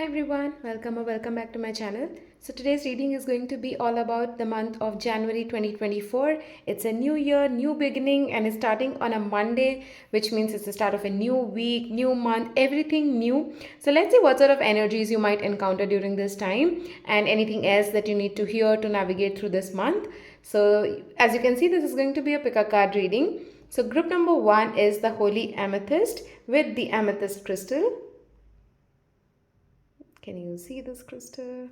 Hi everyone, welcome or welcome back to my channel. So today's reading is going to be all about the month of January 2024. It's a new year, new beginning, and it's starting on a Monday, which means it's the start of a new week, new month, everything new. So let's see what sort of energies you might encounter during this time and anything else that you need to hear to navigate through this month. So as you can see, this is going to be a pick a card reading. So group number 1 is the Holy Amethyst with the Amethyst crystal. Can you see this crystal?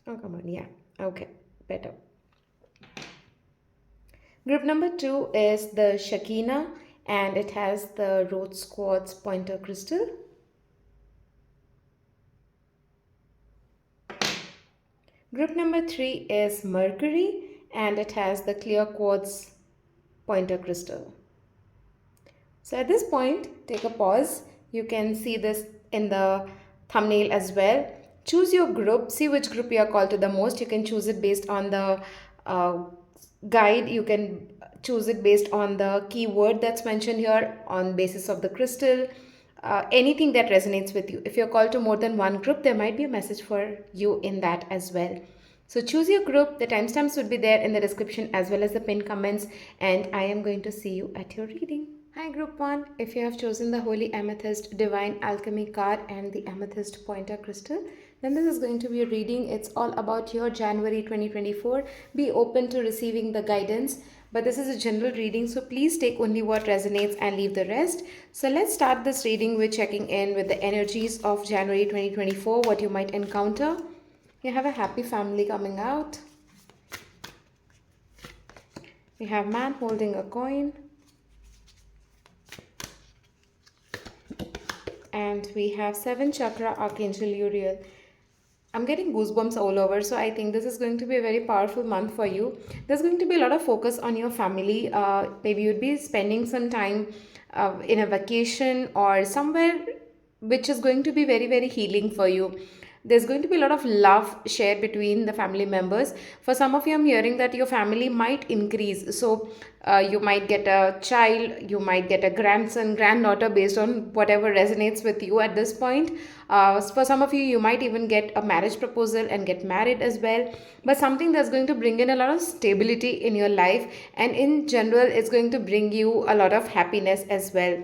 Oh, come on. Yeah. Okay. Better. Group number 2 is the Shekinah and it has the Rose Quartz pointer crystal. Group number 3 is Mercury and it has the clear quartz pointer crystal. So at this point, take a pause. You can see this in the thumbnail as well. Choose your group. See which group you are called to the most. You can choose it based on the guide. You can choose it based on the keyword that's mentioned here on basis of the crystal. Anything that resonates with you. If you're called to more than one group, there might be a message for you in that as well. So choose your group. The timestamps would be there in the description as well as the pinned comments. And I am going to see you at your reading. Hi Group 1, if you have chosen the Holy Amethyst Divine Alchemy card and the Amethyst Pointer Crystal, then this is going to be a reading. It's all about your January 2024. Be open to receiving the guidance. But this is a general reading, so please take only what resonates and leave the rest. So let's start this reading with checking in with the energies of January 2024, what you might encounter. You have a happy family coming out. You have man holding a coin. And we have 7 chakra Archangel Uriel. I'm getting goosebumps all over, so I think this is going to be a very powerful month for you. There's going to be a lot of focus on your family. Maybe you'd be spending some time in a vacation or somewhere which is going to be very, very healing for you. There's going to be a lot of love shared between the family members. For some of you, I'm hearing that your family might increase. So you might get a child, you might get a grandson, granddaughter based on whatever resonates with you at this point. For some of you, you might even get a marriage proposal and get married as well. But something that's going to bring in a lot of stability in your life. And in general, it's going to bring you a lot of happiness as well.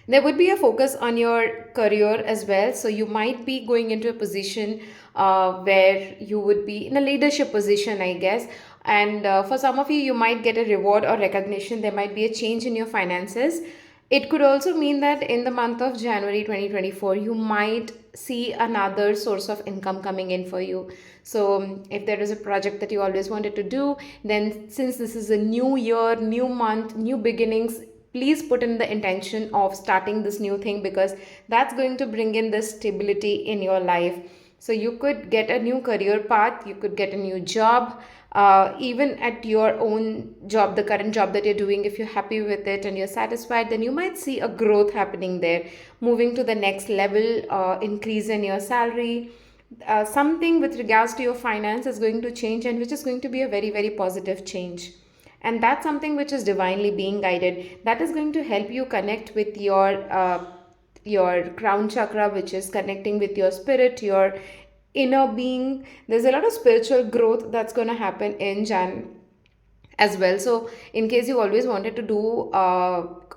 There would be a focus on your career as well. So you might be going into a position where you would be in a leadership position, I guess. And for some of you, you might get a reward or recognition. There might be a change in your finances. It could also mean that in the month of January 2024, you might see another source of income coming in for you. So if there is a project that you always wanted to do, then since this is a new year, new month, new beginnings, please put in the intention of starting this new thing because that's going to bring in this stability in your life. So you could get a new career path, you could get a new job, even at your own job, the current job that you're doing. If you're happy with it and you're satisfied, then you might see a growth happening there, moving to the next level, increase in your salary. Something with regards to your finance is going to change, and which is going to be a very, very positive change. And that's something which is divinely being guided. That is going to help you connect with your crown chakra, which is connecting with your spirit, your inner being. There's a lot of spiritual growth that's going to happen in Jan as well. So in case you always wanted to do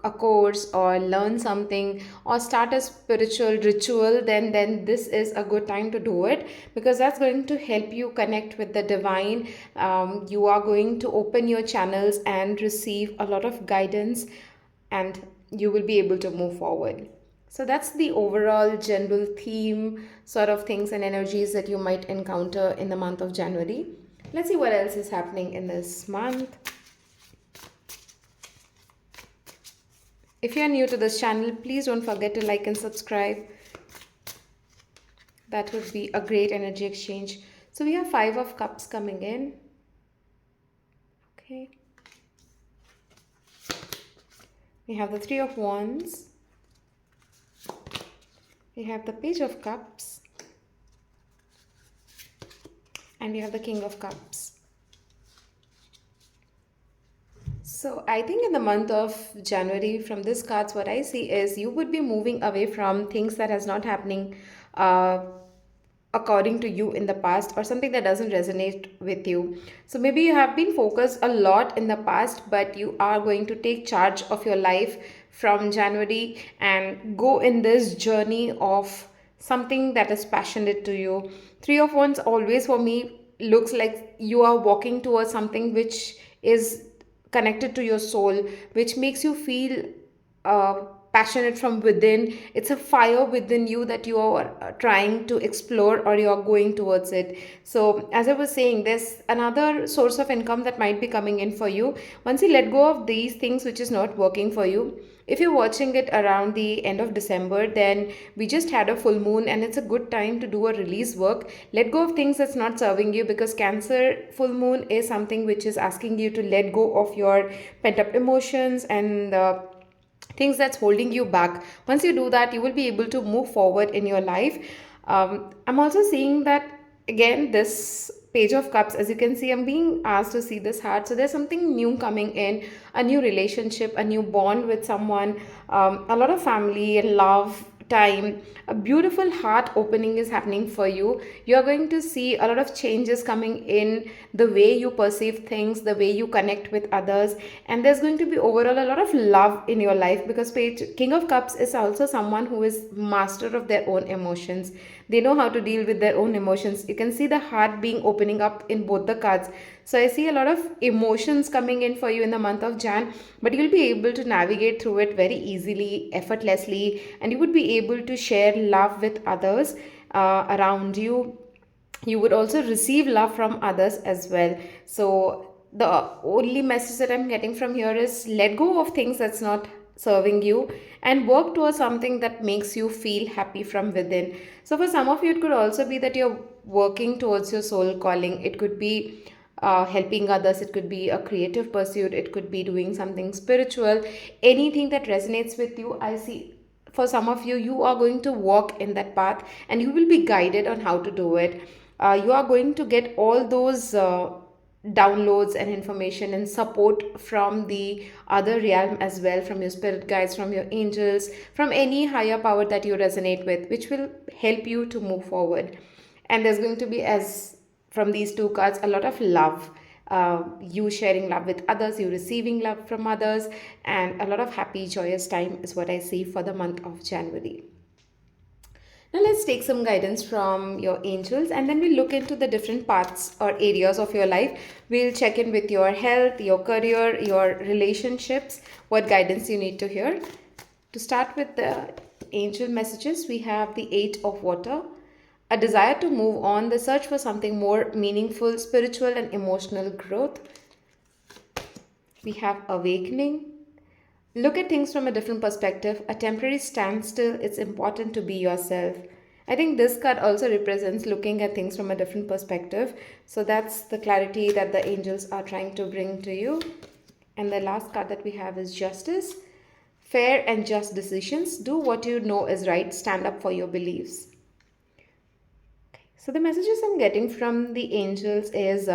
a course or learn something or start a spiritual ritual, then this is a good time to do it, because that's going to help you connect with the divine. You are going to open your channels and receive a lot of guidance, and you will be able to move forward. So that's the overall general theme sort of things and energies that you might encounter in the month of January. Let's see what else is happening in this month. If you are new to this channel, please don't forget to like and subscribe. That would be a great energy exchange. So we have 5 of Cups coming in. Okay. We have the 3 of Wands. We have the Page of Cups. And we have the King of Cups. So So I think in the month of January, from this cards, what I see is you would be moving away from things that has not happening uh, according to you in the past, or something that doesn't resonate with you. So maybe you have been focused a lot in the past, but you are going to take charge of your life from January and go in this journey of something that is passionate to you. Three of Wands always for me looks like you are walking towards something which is connected to your soul, which makes you feel uh, passionate from within. It's a fire within you that you are trying to explore, or you are going towards it. So as I was saying, there's another source of income that might be coming in for you once you let go of these things which is not working for you. If you're watching it around the end of December, then we just had a full moon and it's a good time to do a release work. Let go of things that's not serving you, because Cancer full moon is something which is asking you to let go of your pent up emotions and things that's holding you back. Once you do that, you will be able to move forward in your life. I'm also seeing that again, this page of cups, as you can see, I'm being asked to see this heart. So there's something new coming in, a new relationship, a new bond with someone, a lot of family and love time. A beautiful heart opening is happening for you. You are going to see a lot of changes coming in the way you perceive things, the way you connect with others, and there's going to be overall a lot of love in your life, because page King of Cups is also someone who is master of their own emotions. They know how to deal with their own emotions. You can see the heart being opening up in both the cards. So I see a lot of emotions coming in for you in the month of Jan, but you'll be able to navigate through it very easily, effortlessly, and you would be able to share love with others around you. You would also receive love from others as well. So the only message that I'm getting from here is let go of things that's not serving you and work towards something that makes you feel happy from within. So for some of you, it could also be that you're working towards your soul calling. It could be helping others, it could be a creative pursuit, it could be doing something spiritual. Anything that resonates with you, I see for some of you, you are going to walk in that path and you will be guided on how to do it. You are going to get all those downloads and information and support from the other realm as well, from your spirit guides, from your angels, from any higher power that you resonate with, which will help you to move forward. And there's going to be, as from these two cards, a lot of love. You sharing love with others, you receiving love from others, and a lot of happy, joyous time is what I see for the month of January. Now let's take some guidance from your angels, and then we'll look into the different parts or areas of your life. We'll check in with your health, your career, your relationships, what guidance you need to hear. To start with the angel messages, we have the Eight of Water, a desire to move on, the search for something more meaningful, spiritual, and emotional growth. We have Awakening. Look at things from a different perspective, a temporary standstill. It's important to be yourself. I think this card also represents looking at things from a different perspective. So that's the clarity that the angels are trying to bring to you. And the last card that we have is Justice. Fair and just decisions. Do what you know is right. Stand up for your beliefs. So the messages I'm getting from the angels is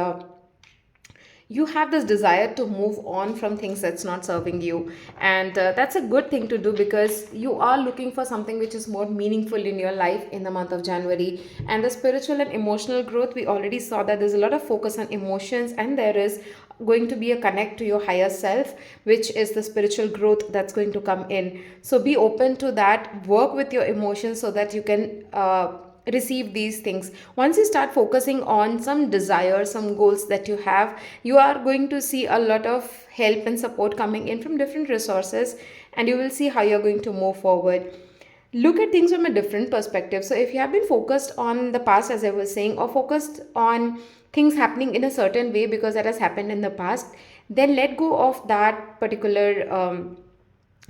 you have this desire to move on from things that's not serving you, and that's a good thing to do, because you are looking for something which is more meaningful in your life in the month of January. And the spiritual and emotional growth, we already saw that there's a lot of focus on emotions, and there is going to be a connect to your higher self, which is the spiritual growth that's going to come in. So be open to that, work with your emotions so that you can receive these things. Once you start focusing on some desires, some goals that you have, you are going to see a lot of help and support coming in from different resources, and you will see how you're going to move forward. Look at things from a different perspective. So if you have been focused on the past, as I was saying, or focused on things happening in a certain way because that has happened in the past, then let go of that particular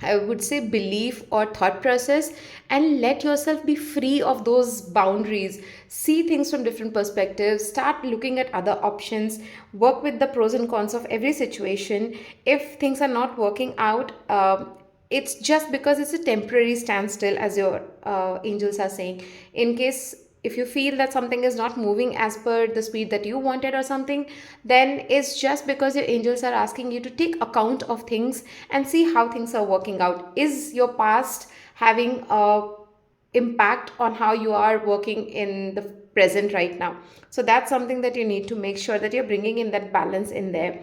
I would say belief or thought process, and let yourself be free of those boundaries. See things from different perspectives, start looking at other options, work with the pros and cons of every situation. If things are not working out, it's just because it's a temporary standstill, as your angels are saying. In case if you feel that something is not moving as per the speed that you wanted or something, then it's just because your angels are asking you to take account of things and see how things are working out. Is your past having a impact on how you are working in the present right now? So that's something that you need to make sure that you're bringing in that balance in there.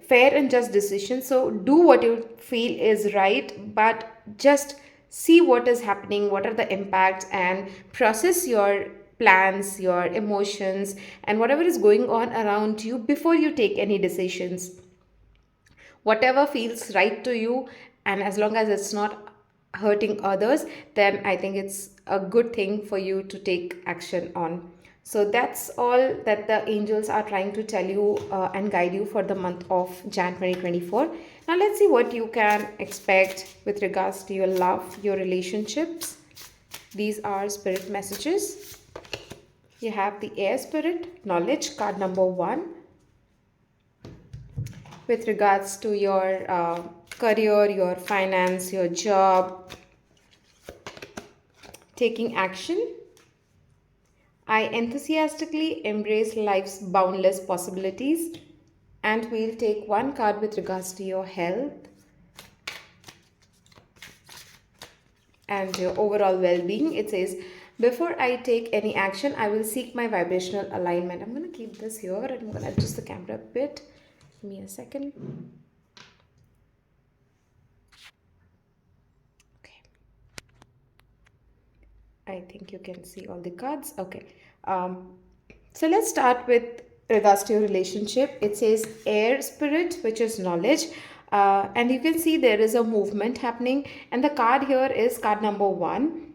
Fair and just decision. So do what you feel is right, but just see what is happening, what are the impacts, and process your plans, your emotions, and whatever is going on around you before you take any decisions. Whatever feels right to you, and as long as it's not hurting others, then I think it's a good thing for you to take action on. So that's all that the angels are trying to tell you and guide you for the month of Jan 2024. Now let's see what you can expect with regards to your love, your relationships. These are spirit messages. You have the air spirit knowledge, card number 1, with regards to your career, your finance, your job, taking action. I enthusiastically embrace life's boundless possibilities. And we'll take one card with regards to your health and your overall well-being. It says, before I take any action, I will seek my vibrational alignment. I'm going to keep this here and I'm going to adjust the camera a bit. Give me a second. Okay. I think you can see all the cards. Okay. So let's start with regards to your relationship. It says air spirit, which is knowledge. And you can see there is a movement happening. And the card here is card number 1.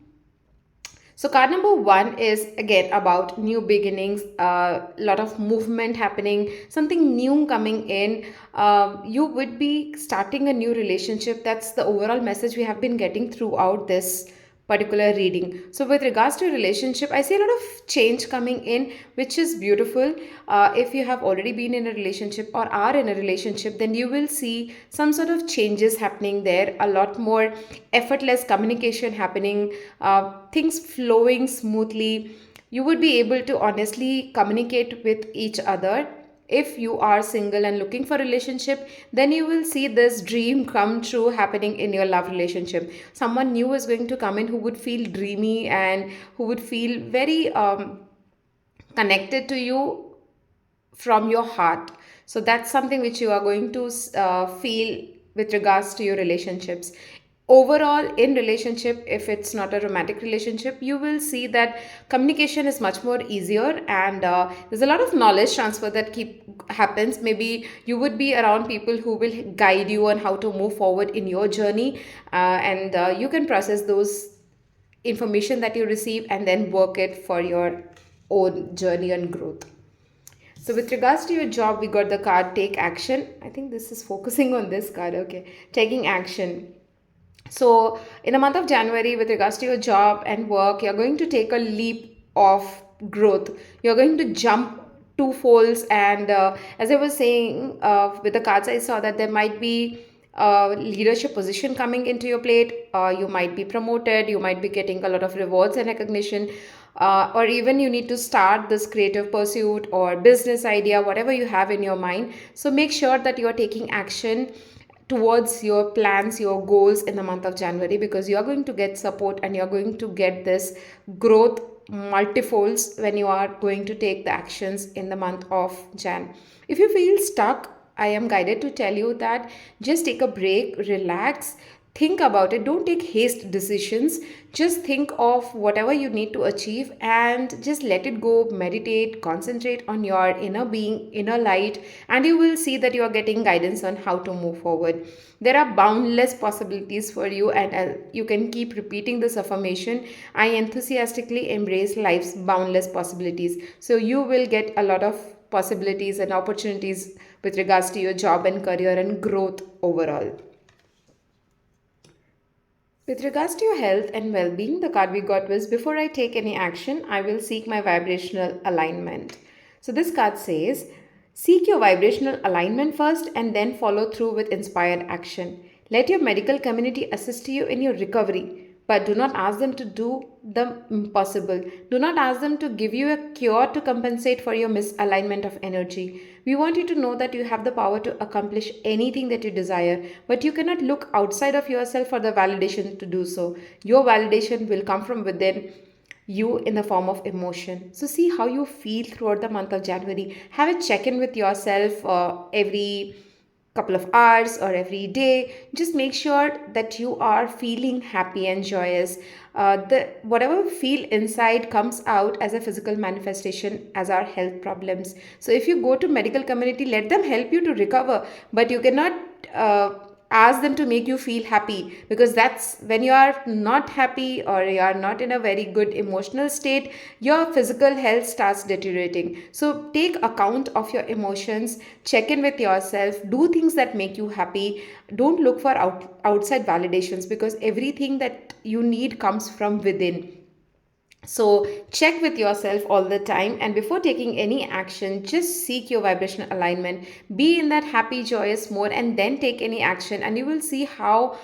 So card number 1 is again about new beginnings, a lot of movement happening, something new coming in. You would be starting a new relationship. That's the overall message we have been getting throughout this particular reading. So with regards to relationship, I see a lot of change coming in, which is beautiful. If you have already been in a relationship or are in a relationship, then you will see some sort of changes happening there, a lot more effortless communication happening, things flowing smoothly. You would be able to honestly communicate with each other. If you are single and looking for a relationship, then you will see this dream come true happening in your love relationship. Someone new is going to come in who would feel dreamy and who would feel very connected to you from your heart. So that's something which you are going to feel with regards to your relationships. Overall, in relationship, if it's not a romantic relationship, you will see that communication is much more easier, and there's a lot of knowledge transfer that keep happens. Maybe you would be around people who will guide you on how to move forward in your journey, and you can process those information that you receive and then work it for your own journey and growth. So with regards to your job, we got the card take action. I think this is focusing on this card. Okay, taking action. So in the month of January, with regards to your job and work, you're going to take a leap of growth. You're going to jump two folds. And as I was saying, with the cards, I saw that there might be a leadership position coming into your plate. You might be promoted. You might be getting a lot of rewards and recognition. Or even you need to start this creative pursuit or business idea, whatever you have in your mind. So make sure that you are taking action towards your plans, your goals in the month of January, because you are going to get support and you're going to get this growth multifolds when you are going to take the actions in the month of Jan. If you feel stuck, I am guided to tell you that just take a break, relax, think about it. Don't take haste decisions. Just think of whatever you need to achieve and just let it go. Meditate, concentrate on your inner being, inner light, and you will see that you are getting guidance on how to move forward. There are boundless possibilities for you, and you can keep repeating this affirmation. I enthusiastically embrace life's boundless possibilities. So you will get a lot of possibilities and opportunities with regards to your job and career and growth overall. With regards to your health and well being, the card we got was, before I take any action, I will seek my vibrational alignment. So this card says, seek your vibrational alignment first and then follow through with inspired action. Let your medical community assist you in your recovery. but do not ask them to do the impossible. Do not ask them to give you a cure to compensate for your misalignment of energy. We want you to know that you have the power to accomplish anything that you desire, but you cannot look outside of yourself for the validation to do so. Your validation will come from within you in the form of emotion. So, see how you feel throughout the month of January. Have a check in with yourself every couple of hours or every day. Just make sure that you are feeling happy and joyous. The whatever we feel inside comes out as a physical manifestation as our health problems. So if you go to medical community, let them help you to recover, but you cannot ask them to make you feel happy, because that's when you are not happy or you are not in a very good emotional state, your physical health starts deteriorating. So take account of your emotions, check in with yourself, do things that make you happy. Don't look for outside validations, because everything that you need comes from within. So check with yourself all the time, and before taking any action, just seek your vibrational alignment. Be in that happy, joyous mode, and then take any action, and you will see how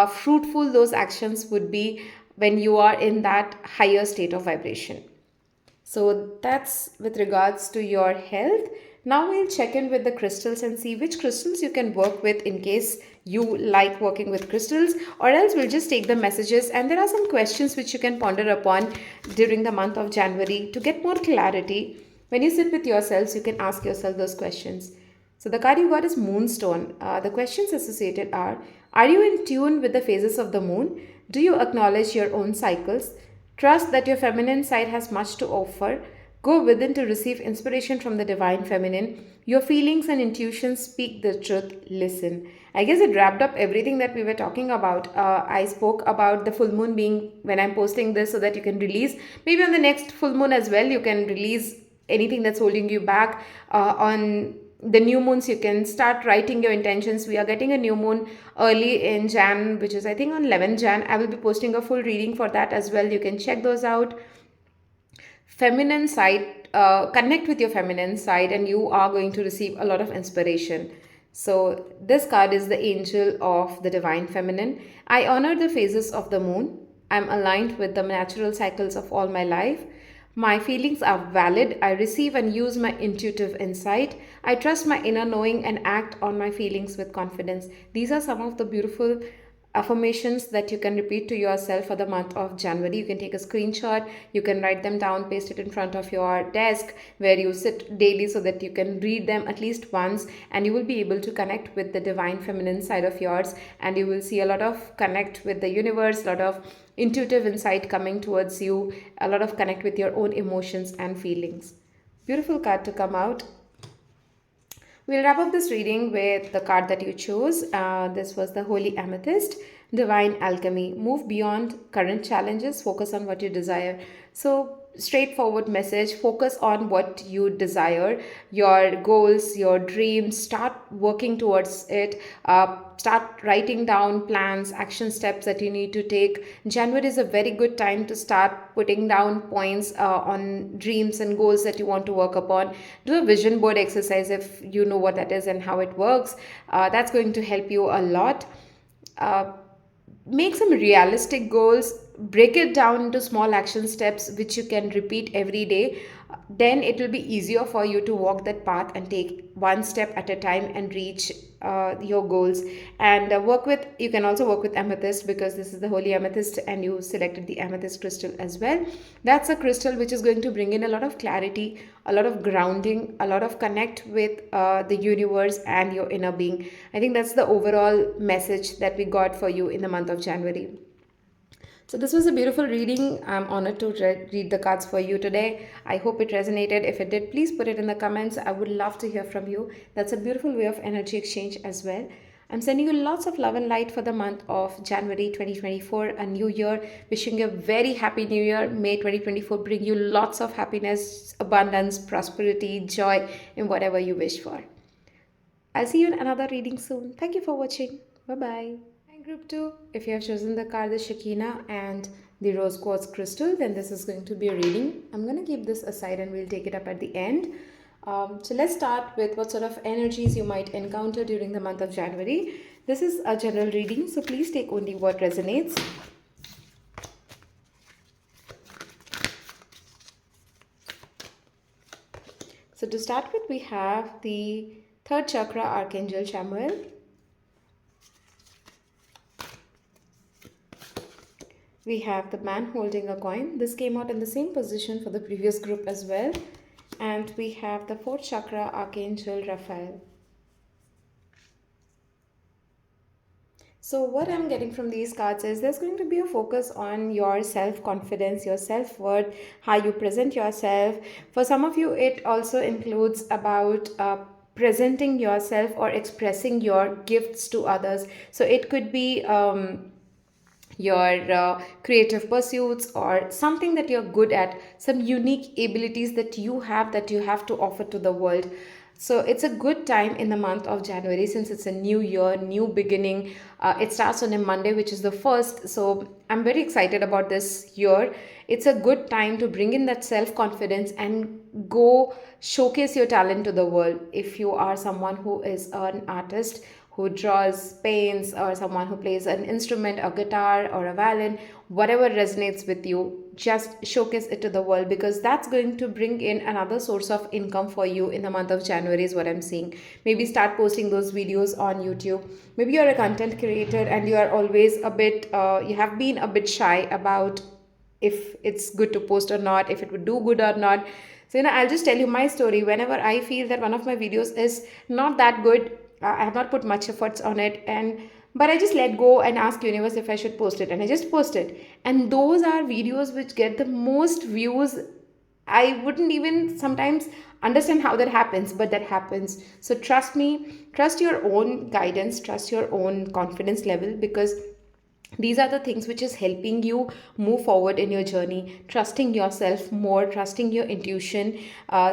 fruitful those actions would be when you are in that higher state of vibration. So that's with regards to your health. Now we'll check in with the crystals and see which crystals you can work with in case you like working with crystals, or else we'll just take the messages, and there are some questions which you can ponder upon during the month of January to get more clarity. When you sit with yourselves, you can ask yourself those questions. So the card you got is Moonstone. The questions associated are you in tune with the phases of the moon? Do you acknowledge your own cycles? Trust that your feminine side has much to offer. Go within to receive inspiration from the divine feminine. Your feelings and intuitions speak the truth. Listen. I guess it wrapped up everything that we were talking about. I spoke about the full moon being when I'm posting this so that you can release. Maybe on the next full moon as well, you can release anything that's holding you back. On the new moons, you can start writing your intentions. We are getting a new moon early in Jan, which is I think on 11 Jan. I will be posting a full reading for that as well. You can check those out. Feminine side, connect with your feminine side, and you are going to receive a lot of inspiration. So this card is the angel of the divine feminine. I honor the phases of the moon. I'm aligned with the natural cycles of all my life. My feelings are valid. I receive and use my intuitive insight. I trust my inner knowing and act on my feelings with confidence. These are some of the beautiful affirmations that you can repeat to yourself for the month of January. You can take a screenshot, you can write them down, paste it in front of your desk where you sit daily so that you can read them at least once, and you will be able to connect with the divine feminine side of yours, and you will see a lot of connect with the universe, a lot of intuitive insight coming towards you, a lot of connect with your own emotions and feelings. Beautiful card to come out. We'll wrap up this reading with the card that you chose. This was the Holy Amethyst, Divine Alchemy. Move beyond current challenges, focus on what you desire. So, straightforward message, focus on what you desire, your goals, your dreams, start working towards it. Start writing down plans, action steps that you need to take. January is a very good time to start putting down points on dreams and goals that you want to work upon. Do a vision board exercise if you know what that is and how it works. That's going to help you a lot. Make some realistic goals, break it down into small action steps which you can repeat every day. Then it will be easier for you to walk that path and take one step at a time and reach your goals. And you can also work with amethyst, because this is the holy amethyst and you selected the amethyst crystal as well. That's a crystal which is going to bring in a lot of clarity, a lot of grounding, a lot of connect with the universe and your inner being. I think that's the overall message that we got for you in the month of January. So this was a beautiful reading. I'm honored to read the cards for you today. I hope it resonated. If it did, please put it in the comments. I would love to hear from you. That's a beautiful way of energy exchange as well. I'm sending you lots of love and light for the month of January 2024, a new year. Wishing you a very happy new year. May 2024 bring you lots of happiness, abundance, prosperity, joy in whatever you wish for. I'll see you in another reading soon. Thank you for watching. Bye-bye. Group 2, if you have chosen the card the Shekinah and the rose quartz crystal, then this is going to be a reading. I'm going to keep this aside and we'll take it up at the end. So let's start with what sort of energies you might encounter during the month of January. This is a general reading, so please take only what resonates. So to start with, we have the third chakra, Archangel Chamuel. We have the man holding a coin. This came out in the same position for the previous group as well. And we have the fourth chakra, Archangel Raphael. So what I'm getting from these cards is there's going to be a focus on your self-confidence, your self-worth, how you present yourself. For some of you, it also includes about presenting yourself or expressing your gifts to others. So it could be your creative pursuits or something that you're good at, some unique abilities that you have to offer to the world. So it's a good time in the month of January, since it's a new year, new beginning. It starts on a Monday, which is the first. So I'm very excited about this year. It's a good time to bring in that self confidence and go showcase your talent to the world. If you are someone who is an artist, who draws, paints, or someone who plays an instrument, a guitar or a violin, whatever resonates with you, just showcase it to the world, because that's going to bring in another source of income for you in the month of January, is what I'm seeing. Maybe start posting those videos on YouTube. Maybe you're a content creator and you are always a bit, you have been a bit shy about if it's good to post or not, if it would do good or not. So, I'll just tell you my story. Whenever I feel that one of my videos is not that good, I have not put much efforts on it, and but I just let go and ask universe if I should post it, and I just post it. And those are videos which get the most views. I wouldn't even sometimes understand how that happens, but that happens. So trust me, trust your own guidance, trust your own confidence level, because these are the things which is helping you move forward in your journey, trusting yourself more, trusting your intuition.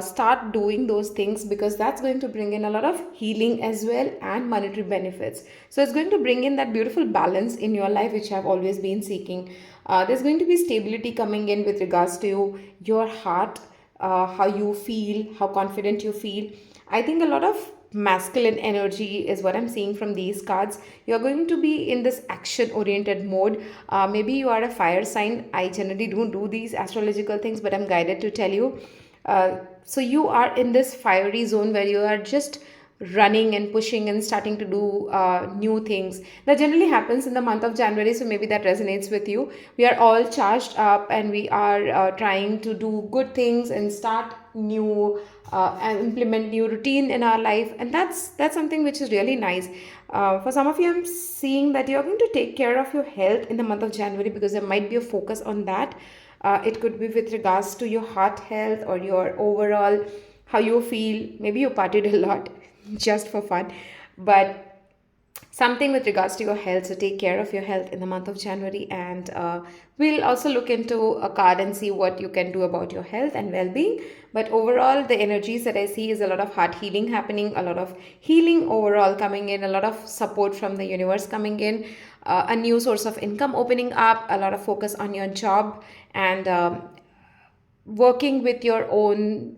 Start doing those things, because that's going to bring in a lot of healing as well and monetary benefits. So it's going to bring in that beautiful balance in your life which I've always been seeking. There's going to be stability coming in with regards to your heart, how you feel, how confident you feel. I think a lot of masculine energy is what I'm seeing from these cards. You're going to be in this action oriented mode. Maybe you are a fire sign. I generally don't do these astrological things, but I'm guided to tell you. So you are in this fiery zone where you are just running and pushing and starting to do new things. That generally happens in the month of January, so maybe that resonates with you. We are all charged up and we are trying to do good things and start new and implement new routine in our life, and that's something which is really nice. For some of you, I'm seeing that you're going to take care of your health in the month of January, because there might be a focus on that. It could be with regards to your heart health or your overall how you feel. Maybe you partied a lot just for fun, but something with regards to your health. So take care of your health in the month of January, and we'll also look into a card and see what you can do about your health and well-being. But overall, the energies that I see is a lot of heart healing happening, a lot of healing overall coming in, a lot of support from the universe coming in, a new source of income opening up, a lot of focus on your job, and working with your own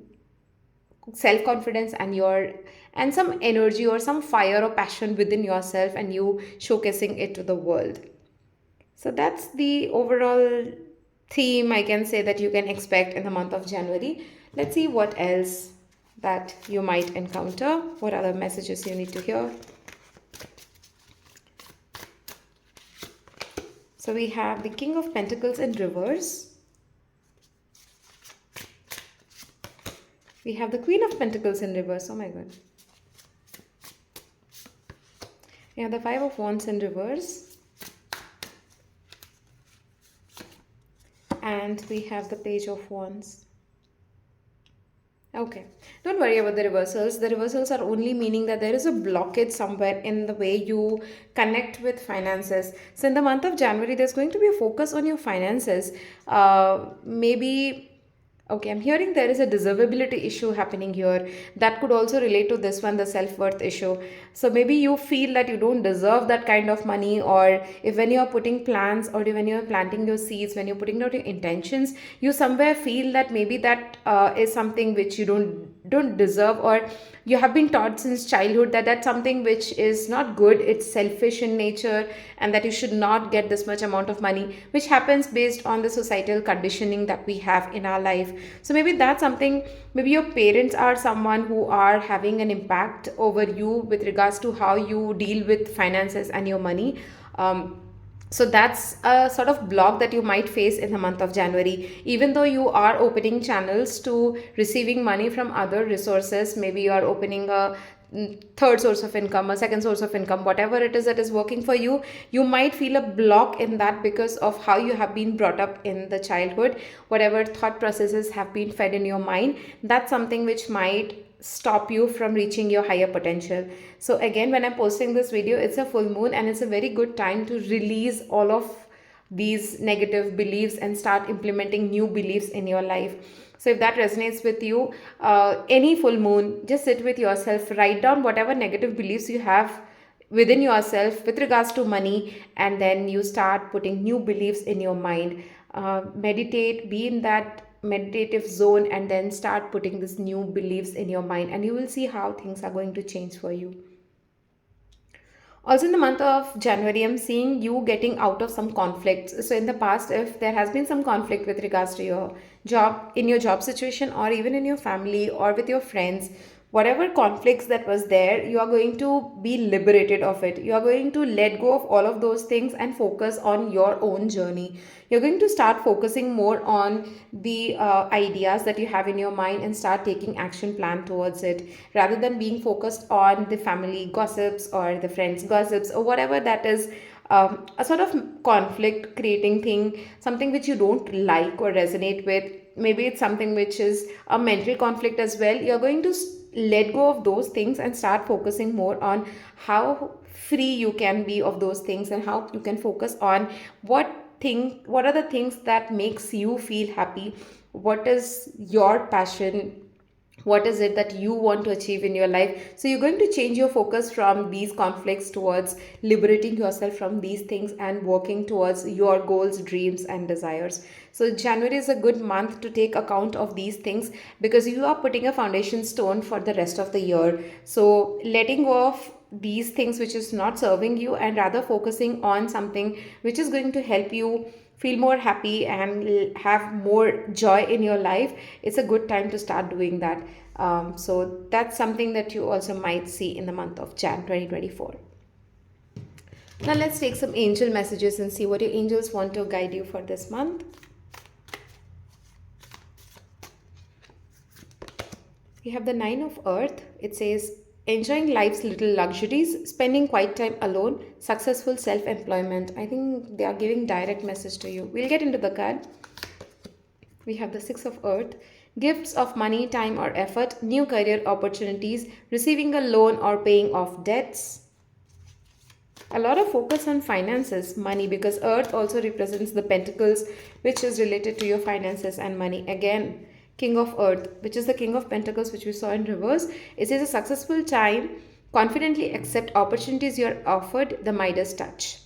self confidence and some energy or some fire or passion within yourself, and you showcasing it to the world. So that's the overall theme I can say that you can expect in the month of January. Let's see what else that you might encounter, what other messages you need to hear. So we have the King of Pentacles in reverse. We have the Queen of Pentacles in reverse. Oh my god. We have the Five of Wands in reverse. And we have the Page of Wands. Okay, don't worry about the reversals. The reversals are only meaning that there is a blockage somewhere in the way you connect with finances. So in the month of January, there's going to be a focus on your finances. Maybe Okay, I'm hearing there is a deservability issue happening here. That could also relate to this one, the self-worth issue. So maybe you feel that you don't deserve that kind of money, or if when you're putting plans or when you're planting your seeds, when you're putting out your intentions, you somewhere feel that maybe that is something which you don't deserve, or you have been taught since childhood that that's something which is not good, it's selfish in nature, and that you should not get this much amount of money, which happens based on the societal conditioning that we have in our life. So maybe that's something, maybe your parents are someone who are having an impact over you with regards to how you deal with finances and your money. So that's a sort of block that you might face in the month of January. Even though you are opening channels to receiving money from other resources, maybe you are opening a third source of income, a second source of income, whatever it is that is working for you, you might feel a block in that because of how you have been brought up in the childhood, whatever thought processes have been fed in your mind. That's something which might stop you from reaching your higher potential. So again, when I'm posting this video, it's a full moon and it's a very good time to release all of these negative beliefs and start implementing new beliefs in your life. So if that resonates with you, any full moon, just sit with yourself, write down whatever negative beliefs you have within yourself with regards to money, and then you start putting new beliefs in your mind. Meditate, be in that meditative zone, and then start putting these new beliefs in your mind, and you will see how things are going to change for you. Also, in the month of January, I'm seeing you getting out of some conflicts. So, in the past, if there has been some conflict with regards to your job, in your job situation, or even in your family or with your friends, whatever conflicts that was there, you are going to be liberated of it. You are going to let go of all of those things and focus on your own journey. You're going to start focusing more on the ideas that you have in your mind and start taking action plan towards it, rather than being focused on the family gossips or the friends gossips or whatever that is. A sort of conflict creating thing, something which you don't like or resonate with. Maybe it's something which is a mental conflict as well. You're going to let go of those things and start focusing more on how free you can be of those things, and how you can focus on what are the things that makes you feel happy, what is your passion, what is it that you want to achieve in your life. So you're going to change your focus from these conflicts towards liberating yourself from these things and working towards your goals, dreams and desires. So January is a good month to take account of these things, because you are putting a foundation stone for the rest of the year. So letting go of these things which is not serving you, and rather focusing on something which is going to help you feel more happy and have more joy in your life, it's a good time to start doing that. So that's something that you also might see in the month of Jan 2024. Now let's take some angel messages and see what your angels want to guide you for this month. We have the Nine of Earth. It says, enjoying life's little luxuries, spending quiet time alone, successful self-employment. I think they are giving direct message to you. We'll get into the card. We have the Six of Earth. Gifts of money, time or effort, new career opportunities, receiving a loan or paying off debts. A lot of focus on finances, money, because Earth also represents the pentacles, which is related to your finances and money. Again, King of Earth, which is the King of Pentacles, which we saw in reverse. It says a successful time, confidently accept opportunities you are offered, the Midas touch.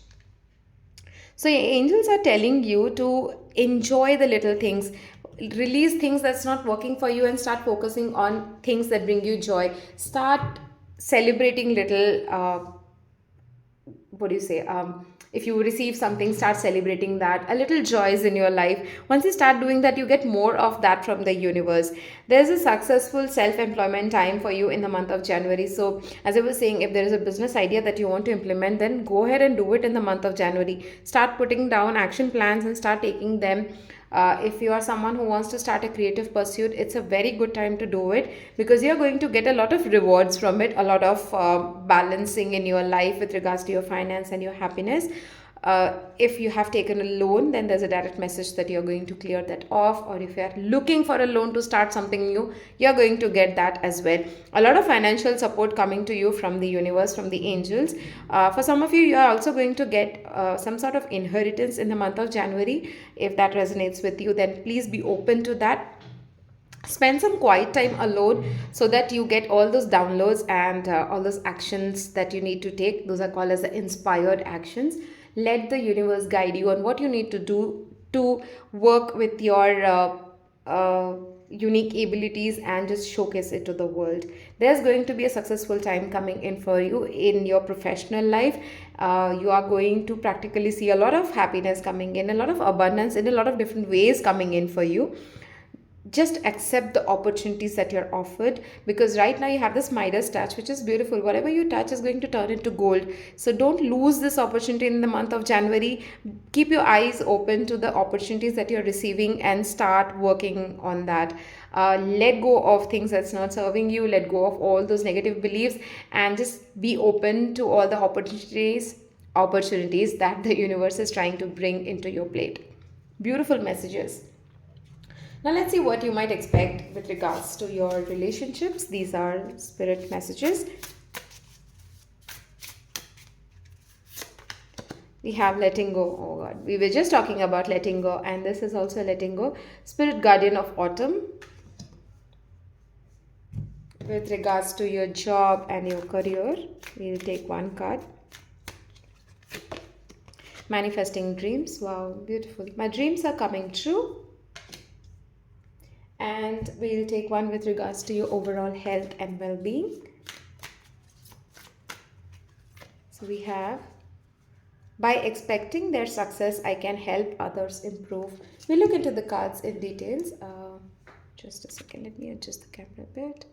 So your angels are telling you to enjoy the little things, release things that's not working for you and start focusing on things that bring you joy. Start celebrating little, what do you say? If you receive something, start celebrating that. A little joys in your life. Once you start doing that, you get more of that from the universe. There's a successful self-employment time for you in the month of January. So as I was saying, if there is a business idea that you want to implement, then go ahead and do it in the month of January. Start putting down action plans and start taking them. If you are someone who wants to start a creative pursuit, it's a very good time to do it, because you're going to get a lot of rewards from it, a lot of balancing in your life with regards to your finance and your happiness. If you have taken a loan, then there's a direct message that you're going to clear that off, or if you're looking for a loan to start something new, you're going to get that as well. A lot of financial support coming to you from the universe, from the angels. For some of you, you are also going to get some sort of inheritance in the month of January. If that resonates with you, then please be open to that. Spend some quiet time alone so that you get all those downloads and all those actions that you need to take. Those are called as the inspired actions. Let the universe guide you on what you need to do to work with your unique abilities and just showcase it to the world. There's going to be a successful time coming in for you in your professional life. You are going to practically see a lot of happiness coming in, a lot of abundance in a lot of different ways coming in for you. Just accept the opportunities that you're offered, because right now you have this Midas touch, which is beautiful. Whatever you touch is going to turn into gold. So don't lose this opportunity in the month of January. Keep your eyes open to the opportunities that you're receiving and start working on that. Let go of things that's not serving you, let go of all those negative beliefs, and just be open to all the opportunities that the universe is trying to bring into your plate. Beautiful messages. Now, let's see what you might expect with regards to your relationships. These are spirit messages. We have letting go. Oh God, we were just talking about letting go, and this is also letting go. Spirit guardian of autumn. With regards to your job and your career, we'll take one card. Manifesting dreams. Wow, beautiful. My dreams are coming true. And we'll take one with regards to your overall health and well-being. So we have, by expecting their success, I can help others improve. We'll look into the cards in details. Just a second, let me adjust the camera a bit.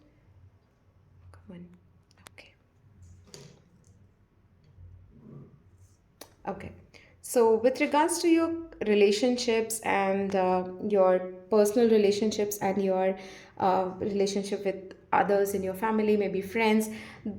Come on. Okay. So, with regards to your relationships and your personal relationships and your relationship with others in your family, maybe friends,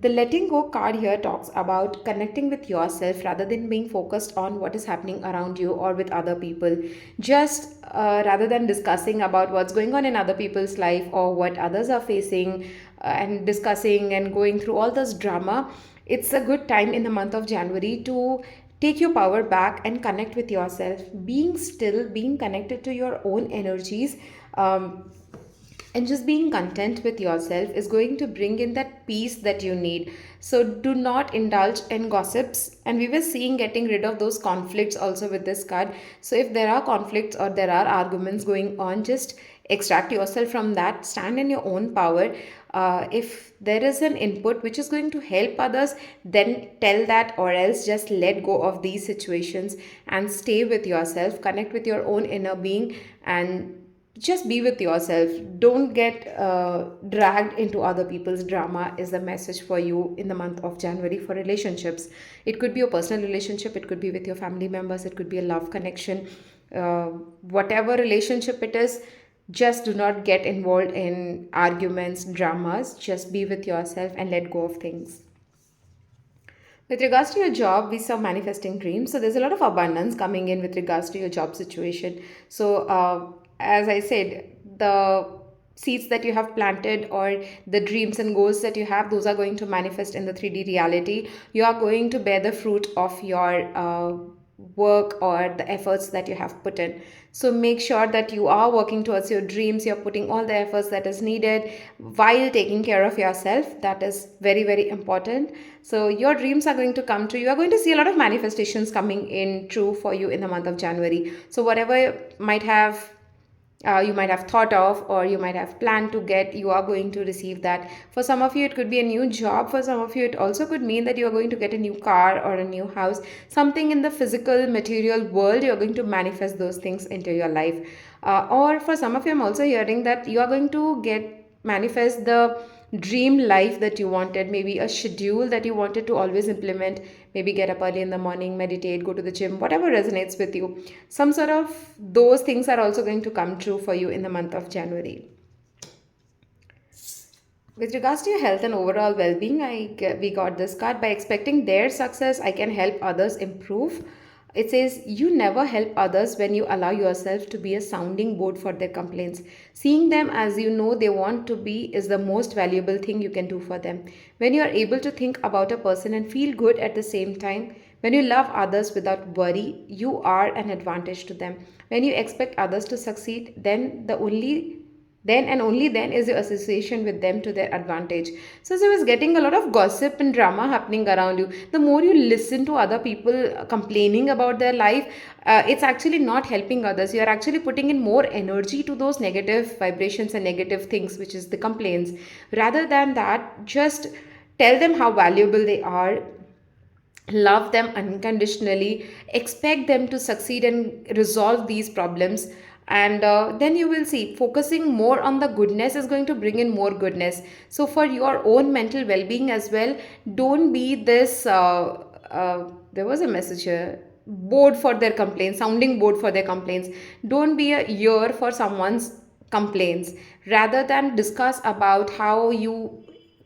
the letting go card here talks about connecting with yourself rather than being focused on what is happening around you or with other people. Just rather than discussing about what's going on in other people's life or what others are facing and discussing and going through all this drama, it's a good time in the month of January to take your power back and connect with yourself. Being still, being connected to your own energies, and just being content with yourself is going to bring in that peace that you need. So do not indulge in gossips. And we were seeing getting rid of those conflicts also with this card. So if there are conflicts or there are arguments going on, just extract yourself from that, stand in your own power. If there is an input which is going to help others, then tell that, or else just let go of these situations and stay with yourself, connect with your own inner being, and just be with yourself. Don't get dragged into other people's drama, is the message for you in the month of January for relationships. It could be a personal relationship, it could be with your family members, it could be a love connection. uh, Whatever relationship it is, just do not get involved in arguments, dramas. Just be with yourself and let go of things. With regards to your job, we saw manifesting dreams. So there's a lot of abundance coming in with regards to your job situation. So, as I said, the seeds that you have planted or the dreams and goals that you have, those are going to manifest in the 3D reality. You are going to bear the fruit of your work or the efforts that you have put in. So make sure that you are working towards your dreams, you're putting all the efforts that is needed while taking care of yourself. That is very, very important. So your dreams are going to come true. You are going to see a lot of manifestations coming in true for you in the month of January. So whatever might have you might have thought of or you might have planned to get, you are going to receive that. For some of you it could be a new job, for some of you it also could mean that you are going to get a new car or a new house. Something in the physical material world, you are going to manifest those things into your life. Or for some of you, I'm also hearing that you are going to get manifest the dream life that you wanted, maybe a schedule that you wanted to always implement. Maybe get up early in the morning, meditate, go to the gym, whatever resonates with you. Some sort of those things are also going to come true for you in the month of January. With regards to your health and overall well-being, we got this card. By expecting their success, I can help others improve. It says you never help others when you allow yourself to be a sounding board for their complaints. Seeing them as you know they want to be is the most valuable thing you can do for them. When you are able to think about a person and feel good at the same time, when you love others without worry, you are an advantage to them. When you expect others to succeed, then the only then and only then is your association with them to their advantage. So as I was getting a lot of gossip and drama happening around you, the more you listen to other people complaining about their life, it's actually not helping others. You are actually putting in more energy to those negative vibrations and negative things, which is the complaints. Rather than that, just tell them how valuable they are, love them unconditionally, expect them to succeed and resolve these problems. And then you will see focusing more on the goodness is going to bring in more goodness. So for your own mental well-being as well, don't be this there was a message here, board for their complaints, sounding board for their complaints. Don't be a ear for someone's complaints. Rather than discuss about how you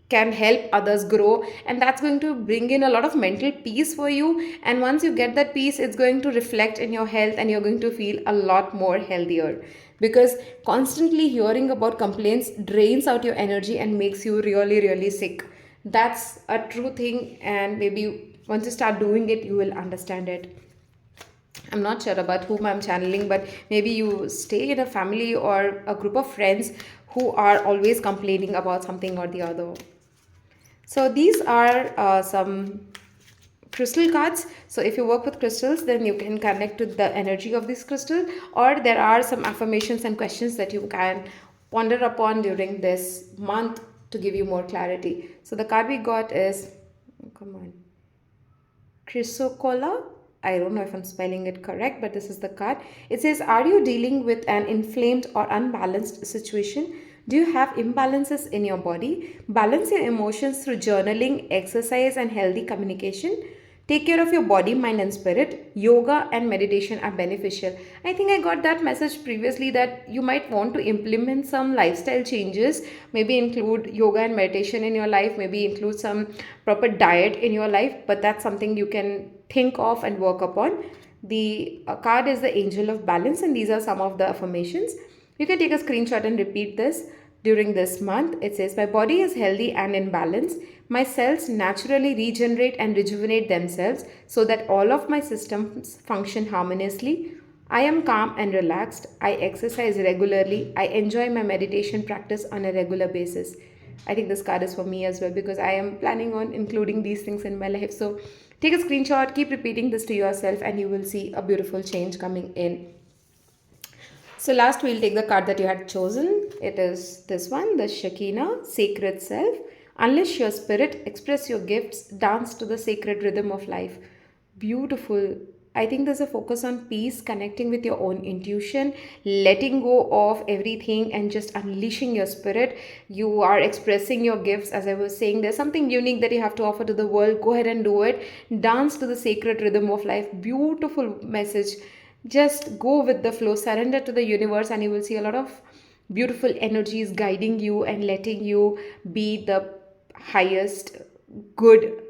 can help others grow, and that's going to bring in a lot of mental peace for you. And once you get that peace, it's going to reflect in your health, and you're going to feel a lot more healthier, because constantly hearing about complaints drains out your energy and makes you really really sick. That's a true thing, and maybe once you start doing it, you will understand it. I'm not sure about whom I'm channeling, but maybe you stay in a family or a group of friends who are always complaining about something or the other. So these are some crystal cards. So if you work with crystals, then you can connect to the energy of this crystal, or there are some affirmations and questions that you can ponder upon during this month to give you more clarity. So the card we got is, oh, come on, Chrysocolla. I don't know if I'm spelling it correct, but this is the card. It says, are you dealing with an inflamed or unbalanced situation? Do you have imbalances in your body? Balance your emotions through journaling, exercise, and healthy communication. Take care of your body, mind, and spirit. Yoga and meditation are beneficial. I think I got that message previously that you might want to implement some lifestyle changes, maybe include yoga and meditation in your life, maybe include some proper diet in your life, but that's something you can think of and work upon. The card is the Angel of Balance, and these are some of the affirmations. You can take a screenshot and repeat this during this month. It says, my body is healthy and in balance. My cells naturally regenerate and rejuvenate themselves so that all of my systems function harmoniously. I am calm and relaxed. I exercise regularly. I enjoy my meditation practice on a regular basis. I think this card is for me as well, because I am planning on including these things in my life. So take a screenshot, keep repeating this to yourself, and you will see a beautiful change coming in. So last we'll take the card that you had chosen. It is this one, the Shekinah, Sacred Self. Unleash your spirit, express your gifts, dance to the sacred rhythm of life. Beautiful. I think there's a focus on peace, connecting with your own intuition, letting go of everything and just unleashing your spirit. You are expressing your gifts. As I was saying, there's something unique that you have to offer to the world. Go ahead and do it. Dance to the sacred rhythm of life. Beautiful message. Just go with the flow, surrender to the universe, and you will see a lot of beautiful energies guiding you and letting you be the highest good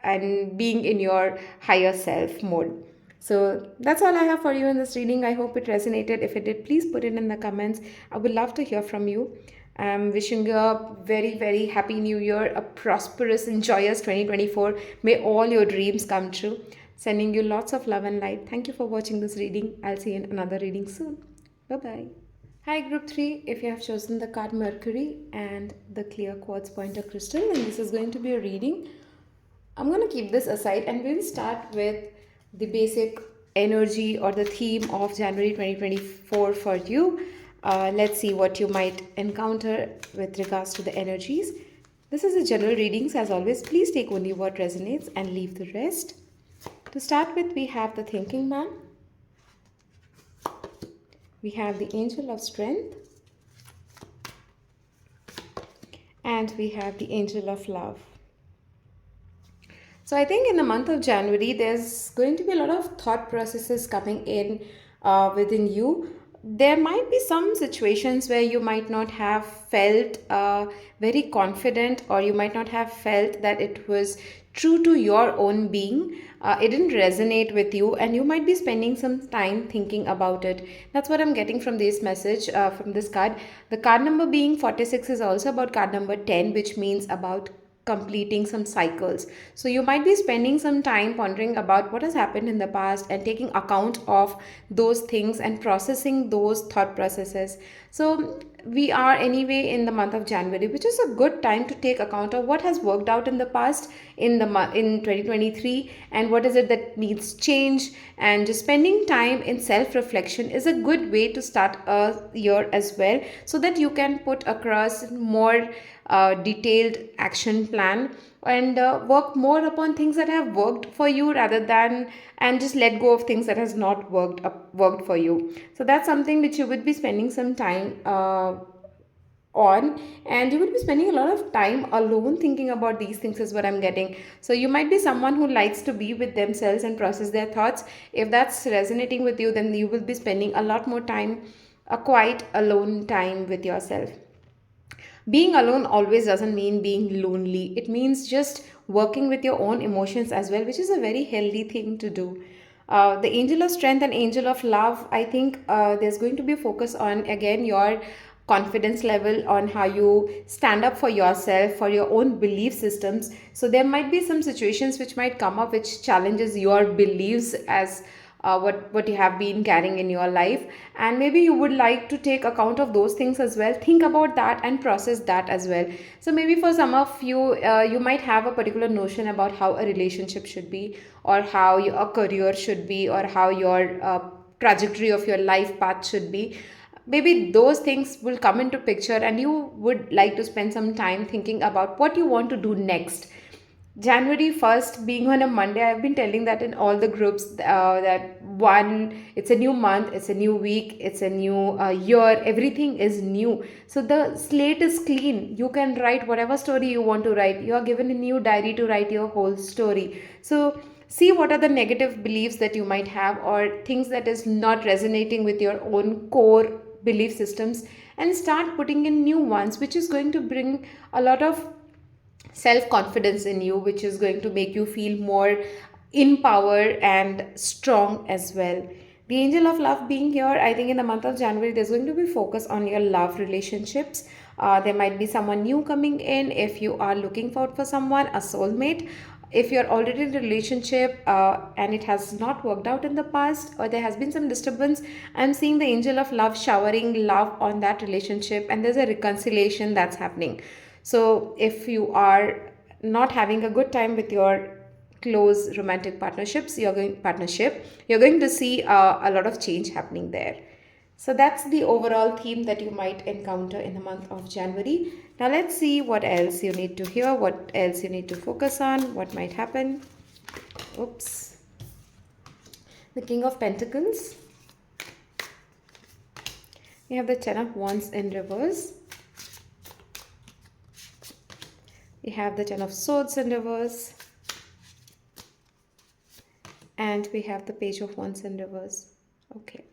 and being in your higher self mode. So that's all I have for you in this reading. I hope it resonated. If it did, please put it in the comments. I would love to hear from you. I'm wishing you a very, very happy new year, a prosperous and joyous 2024. May all your dreams come true. Sending you lots of love and light. Thank you for watching this reading. I'll see you in another reading soon. Bye-bye. Hi group 3, if you have chosen the card Mercury and the clear quartz pointer crystal, and this is going to be a reading. I'm going to keep this aside and we'll start with the basic energy or the theme of January 2024 for you. Let's see what you might encounter with regards to the energies. This is a general readings. As always, please take only what resonates and leave the rest. To start with, we have the Thinking Man. We have the Angel of Strength. And we have the Angel of Love. So I think in the month of January, there's going to be a lot of thought processes coming in within you. There might be some situations where you might not have felt very confident, or you might not have felt that it was true to your own being. It didn't resonate with you, and you might be spending some time thinking about it. That's what I'm getting from this message, from this card. The card number being 46 is also about card number 10, which means about completing some cycles. So you might be spending some time pondering about what has happened in the past and taking account of those things and processing those thought processes. So we are anyway in the month of January, which is a good time to take account of what has worked out in the past in in 2023, and what is it that needs change. And just spending time in self reflection is a good way to start a year as well, so that you can put across more detailed action plan and work more upon things that have worked for you, rather than and just let go of things that has not worked for you. So that's something which you would be spending some time on, and you will be spending a lot of time alone thinking about these things, is what I'm getting. So you might be someone who likes to be with themselves and process their thoughts. If that's resonating with you, then you will be spending a lot more time, a quiet alone time with yourself. Being alone always doesn't mean being lonely. It means just working with your own emotions as well, which is a very healthy thing to do. The angel of strength and angel of love, I think there's going to be a focus on, again, your confidence level, on how you stand up for yourself, for your own belief systems. So there might be some situations which might come up which challenges your beliefs as what you have been carrying in your life, and maybe you would like to take account of those things as well. Think about that and process that as well. So maybe for some of you, you might have a particular notion about how a relationship should be, or how a career should be, or how your trajectory of your life path should be. Maybe those things will come into picture, and you would like to spend some time thinking about what you want to do next. January 1st being on a Monday, I've been telling that in all the groups, that one, it's a new month, it's a new week, it's a new year, everything is new. So the slate is clean. You can write whatever story you want to write. You are given a new diary to write your whole story. So see what are the negative beliefs that you might have, or things that is not resonating with your own core belief systems, and start putting in new ones, which is going to bring a lot of self confidence in you, which is going to make you feel more in power and strong as well. The angel of love being here, I think in the month of January, there's going to be focus on your love relationships. There might be someone new coming in if you are looking forward for someone, a soulmate. If you're already in a relationship and it has not worked out in the past, or there has been some disturbance, I'm seeing the angel of love showering love on that relationship, and there's a reconciliation that's happening. So if you are not having a good time with your close romantic partnership, you're going to see a lot of change happening there. So that's the overall theme that you might encounter in the month of January. Now let's see what else you need to hear, what else you need to focus on, what might happen. Oops. The King of Pentacles. We have the Ten of Wands in reverse. We have the Ten of Swords in reverse. And we have the Page of Wands in reverse. Okay.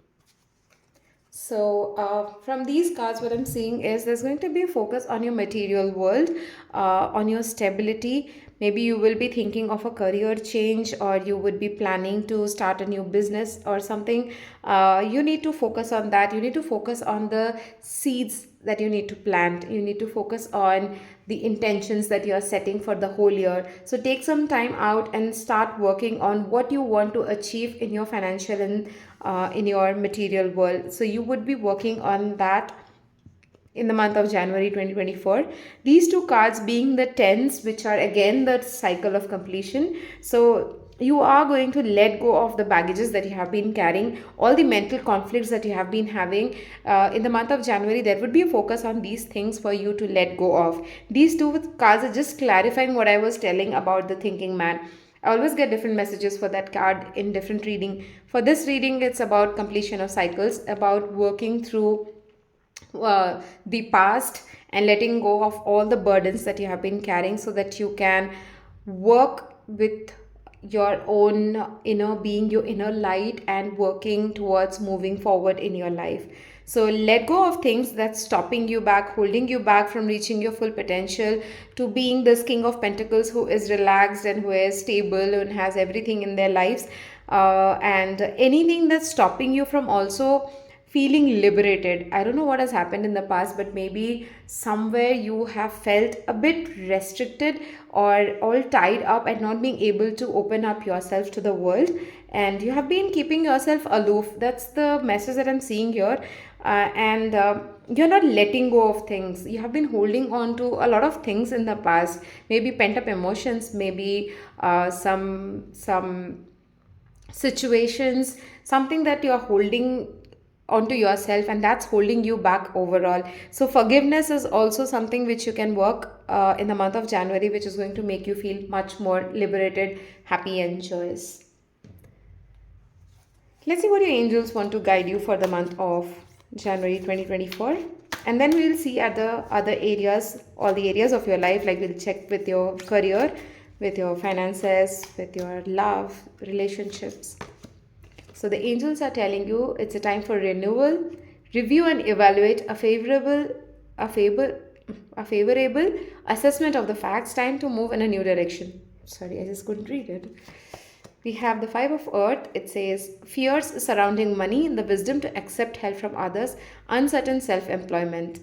So from these cards, what I'm seeing is there's going to be a focus on your material world, on your stability. Maybe you will be thinking of a career change, or you would be planning to start a new business or something. You need to focus on that. You need to focus on the seeds that you need to plant. You need to focus on the intentions that you are setting for the whole year. So take some time out and start working on what you want to achieve in your financial and in your material world. So you would be working on that in the month of January 2024. These two cards being the tens, which are again the cycle of completion. So you are going to let go of the baggages that you have been carrying, all the mental conflicts that you have been having. In the month of January, there would be a focus on these things for you to let go of. These two cards are just clarifying what I was telling about the thinking man. I always get different messages for that card in different reading. For this reading, it's about completion of cycles, about working through the past and letting go of all the burdens that you have been carrying, so that you can work with your own inner being, your inner light, and working towards moving forward in your life. So let go of things that's stopping you back, holding you back from reaching your full potential, to being this King of Pentacles who is relaxed and who is stable and has everything in their lives. And anything that's stopping you from also feeling liberated. I don't know what has happened in the past, but maybe somewhere you have felt a bit restricted or all tied up and not being able to open up yourself to the world. And you have been keeping yourself aloof. That's the message that I'm seeing here. And You're not letting go of things. You have been holding on to a lot of things in the past, maybe pent up emotions, maybe some situations, something that you're holding onto yourself, and that's holding you back overall. So forgiveness is also something which you can work in the month of January, which is going to make you feel much more liberated, happy, and joyous. Let's see what your angels want to guide you for the month of January 2024. And then we'll see at the other areas, all the areas of your life, like we'll check with your career, with your finances, with your love, relationships. So the angels are telling you it's a time for renewal, review and evaluate a favor, a favorable assessment of the facts, time to move in a new direction. Sorry, I just couldn't read it. We have the Five of Earth. It says fears surrounding money, the wisdom to accept help from others, uncertain self-employment.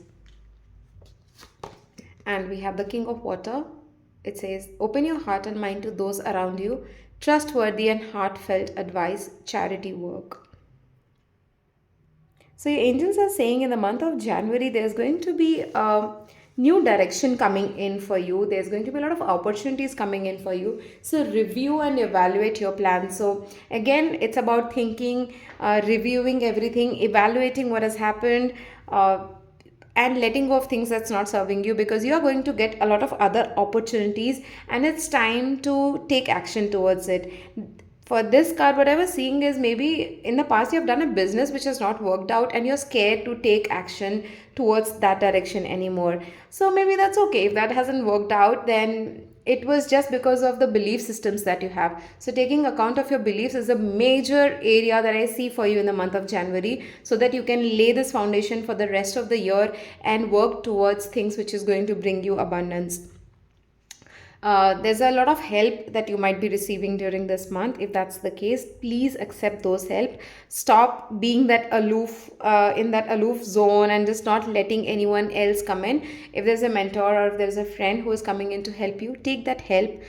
And we have the King of Water. It says open your heart and mind to those around you, trustworthy and heartfelt advice, charity work. So your angels are saying in the month of January, there's going to be a new direction coming in for you. There's going to be a lot of opportunities coming in for you. So review and evaluate your plans. So again, it's about thinking, reviewing everything, evaluating what has happened, and letting go of things that's not serving you, because you are going to get a lot of other opportunities and it's time to take action towards it. For this card, what I was seeing is maybe in the past you have done a business which has not worked out and you're scared to take action towards that direction anymore. So maybe that's okay. If that hasn't worked out, then it was just because of the belief systems that you have. So taking account of your beliefs is a major area that I see for you in the month of January, so that you can lay this foundation for the rest of the year and work towards things which is going to bring you abundance. There's a lot of help that you might be receiving during this month. If that's the case, please accept those help. Stop being that aloof, in that aloof zone, and just not letting anyone else come in. If there's a mentor or if there's a friend who is coming in to help you, take that help,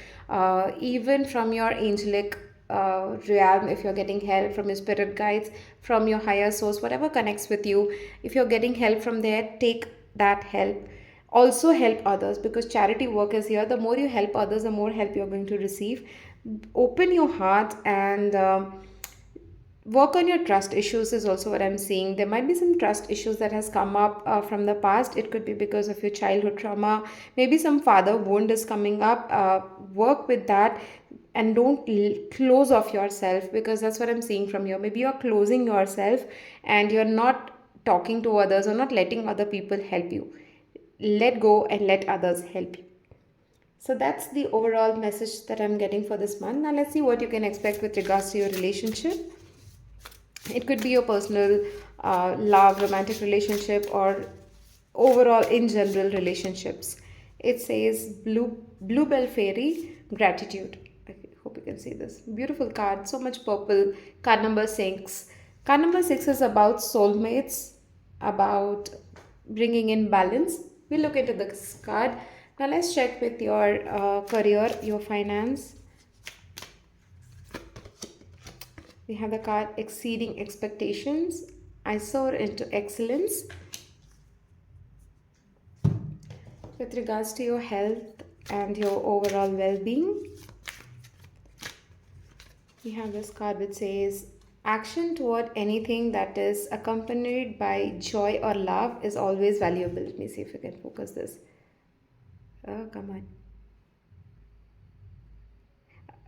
even from your angelic realm. If you're getting help from your spirit guides, from your higher source, whatever connects with you, if you're getting help from there, take that help. Also help others, because charity work is here. The more you help others, the more help you're going to receive. Open your heart and work on your trust issues is also what I'm seeing. There might be some trust issues that has come up from the past. It could be because of your childhood trauma. Maybe some father wound is coming up. Work with that and don't close off yourself, because that's what I'm seeing from here. Maybe you're closing yourself and you're not talking to others or not letting other people help you. Let go and let others help you. So that's the overall message that I'm getting for this month. Now let's see what you can expect with regards to your relationship. It could be your personal love, romantic relationship, or overall in general relationships. It says Bluebell Fairy, gratitude. I hope you can see this. Beautiful card, so much purple. Card number 6. Card number 6 is about soulmates, about bringing in balance. We'll look into this card. Now let's check with your career, your finance. We have the card exceeding expectations. I soar into excellence. With regards to your health and your overall well-being, we have this card which says action toward anything that is accompanied by joy or love is always valuable. Let me see if I can focus this. Oh, come on.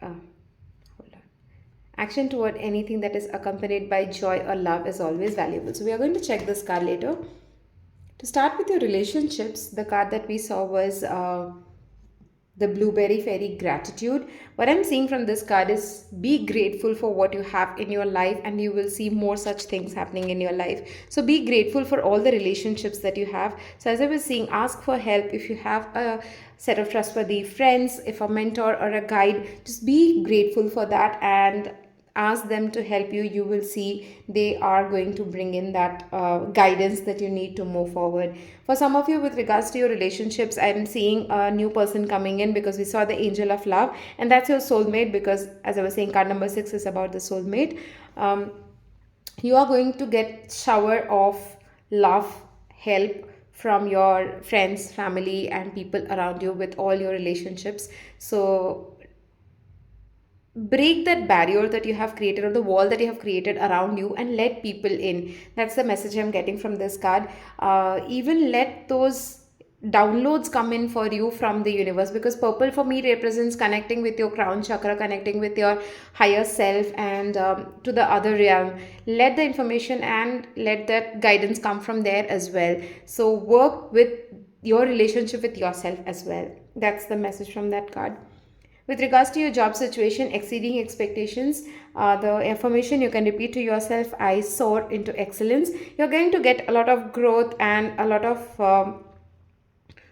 Hold on. Action toward anything that is accompanied by joy or love is always valuable. So we are going to check this card later. To start with your relationships, the card that we saw was the Blueberry Fairy, gratitude. What I'm seeing from this card is be grateful for what you have in your life, and you will see more such things happening in your life. So be grateful for all the relationships that you have. So as I was saying, ask for help if you have a set of trustworthy friends, if a mentor or a guide, just be grateful for that and ask them to help you, you will see they are going to bring in that guidance that you need to move forward. For some of you, with regards to your relationships, I'm seeing a new person coming in because we saw the angel of love, and that's your soulmate. Because as I was saying, card number 6 is about the soulmate. um, you are going to get shower of love, help from your friends, family, and people around you with all your relationships. So break that barrier that you have created, or the wall that you have created around you, and let people in. That's the message I'm getting from this card. Even let those downloads come in for you from the universe, because purple for me represents connecting with your crown chakra, connecting with your higher self, and to the other realm. Let the information and let that guidance come from there as well. So work with your relationship with yourself as well. That's the message from that card. With regards to your job situation, exceeding expectations, the information you can repeat to yourself: I soar into excellence. You're going to get a lot of growth and a lot of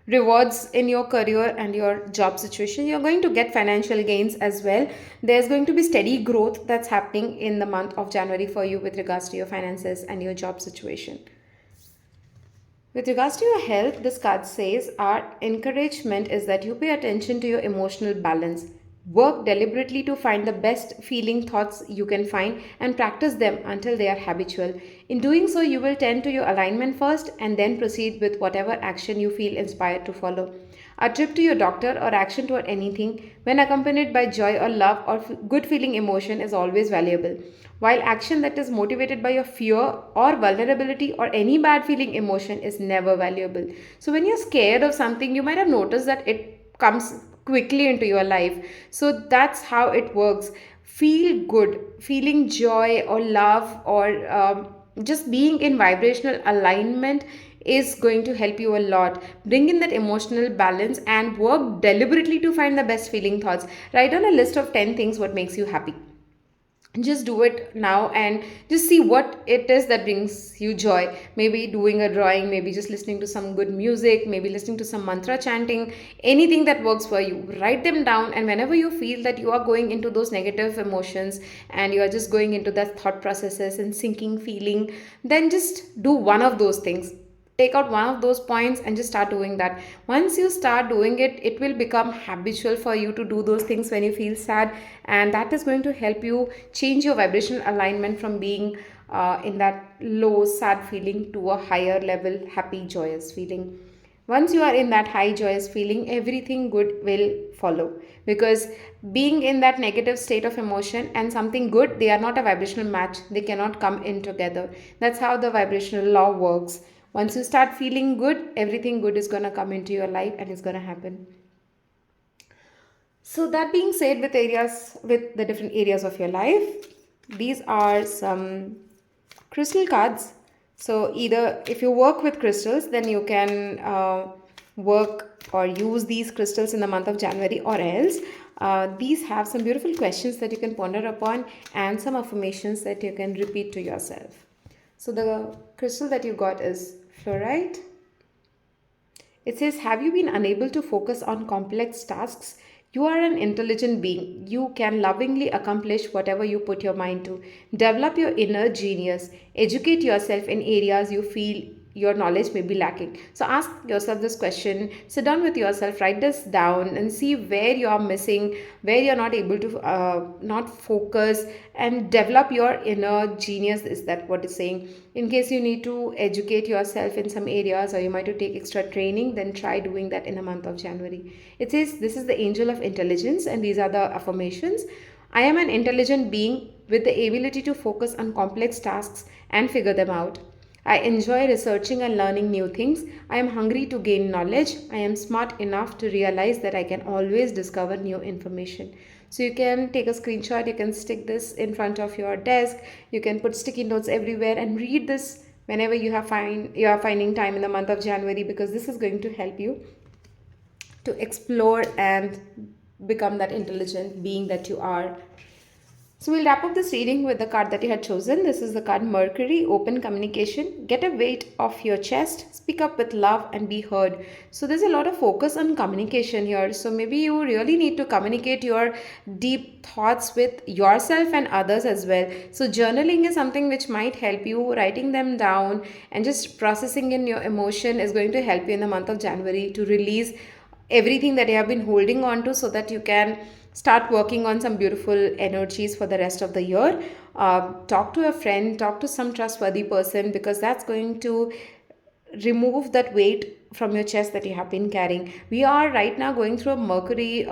rewards in your career and your job situation. You're going to get financial gains as well. There's going to be steady growth that's happening in the month of January for you with regards to your finances and your job situation. With regards to your health, this card says our encouragement is that you pay attention to your emotional balance. Work deliberately to find the best feeling thoughts you can find and practice them until they are habitual. In doing so, you will tend to your alignment first and then proceed with whatever action you feel inspired to follow. A trip to your doctor or action toward anything, when accompanied by joy or love or good feeling emotion, is always valuable. While action that is motivated by your fear or vulnerability or any bad feeling emotion is never valuable. So, when you're scared of something, you might have noticed that it comes quickly into your life. So, that's how it works. Feel good, feeling joy or love, or just being in vibrational alignment is going to help you a lot. Bring in that emotional balance and work deliberately to find the best feeling thoughts. Write on a list of 10 things what makes you happy. Just do it now and just see what it is that brings you joy. Maybe doing a drawing, maybe just listening to some good music, maybe listening to some mantra chanting, anything that works for you. Write them down, and whenever you feel that you are going into those negative emotions and you are just going into that thought processes and sinking feeling, then just do one of those things. Take out one of those points and just start doing that. Once you start doing it, it will become habitual for you to do those things when you feel sad, and that is going to help you change your vibrational alignment from being in that low sad feeling to a higher level happy joyous feeling. Once you are in that high joyous feeling, everything good will follow, because being in that negative state of emotion and something good, they are not a vibrational match. They cannot come in together. That's how the vibrational law works. Once you start feeling good, everything good is going to come into your life and it's going to happen. So that being said, with the different areas of your life, these are some crystal cards. So either if you work with crystals, then you can work or use these crystals in the month of January, or else these have some beautiful questions that you can ponder upon and some affirmations that you can repeat to yourself. So the crystal that you got is fluorite. It says, have you been unable to focus on complex tasks? You are an intelligent being. You can lovingly accomplish whatever you put your mind to. Develop your inner genius. Educate yourself in areas you feel your knowledge may be lacking. So ask yourself this question, sit down with yourself, write this down and see where you are missing, where you're not able to not focus, and develop your inner genius. Is that what it's saying? In case you need to educate yourself in some areas, or you might to take extra training, then try doing that in the month of January. It says this is the angel of intelligence, and these are the affirmations. I am an intelligent being with the ability to focus on complex tasks and figure them out. I enjoy researching and learning new things. I am hungry to gain knowledge. I am smart enough to realize that I can always discover new information. So you can take a screenshot, you can stick this in front of your desk, you can put sticky notes everywhere and read this whenever you are finding time in the month of January, because this is going to help you to explore and become that intelligent being that you are. So we'll wrap up this reading with the card that you had chosen. This is the card Mercury, open communication. Get a weight off your chest, speak up with love and be heard. So there's a lot of focus on communication here. So maybe you really need to communicate your deep thoughts with yourself and others as well. So journaling is something which might help you. Writing them down and just processing in your emotion is going to help you in the month of January to release everything that you have been holding on to so that you can start working on some beautiful energies for the rest of the year. Talk to a friend, talk to some trustworthy person, because that's going to remove that weight from your chest that you have been carrying. We are right now going through a Mercury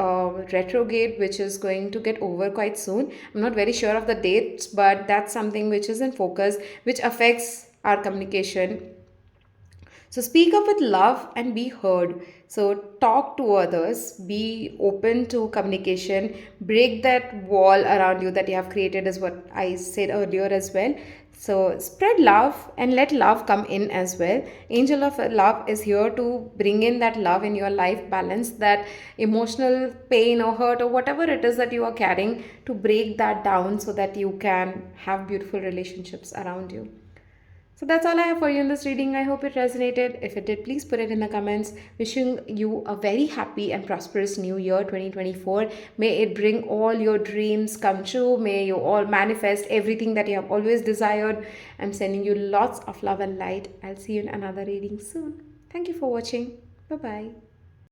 retrograde, which is going to get over quite soon. I'm not very sure of the dates, but that's something which is in focus, which affects our communication. So speak up with love and be heard. So talk to others, be open to communication, break that wall around you that you have created, is what I said earlier as well. So spread love and let love come in as well. Angel of love is here to bring in that love in your life, balance that emotional pain or hurt or whatever it is that you are carrying, to break that down so that you can have beautiful relationships around you. So that's all I have for you in this reading. I hope it resonated. If it did, please put it in the comments. Wishing you a very happy and prosperous new year 2024. May it bring all your dreams come true. May you all manifest everything that you have always desired. I'm sending you lots of love and light. I'll see you in another reading soon. Thank you for watching. Bye bye.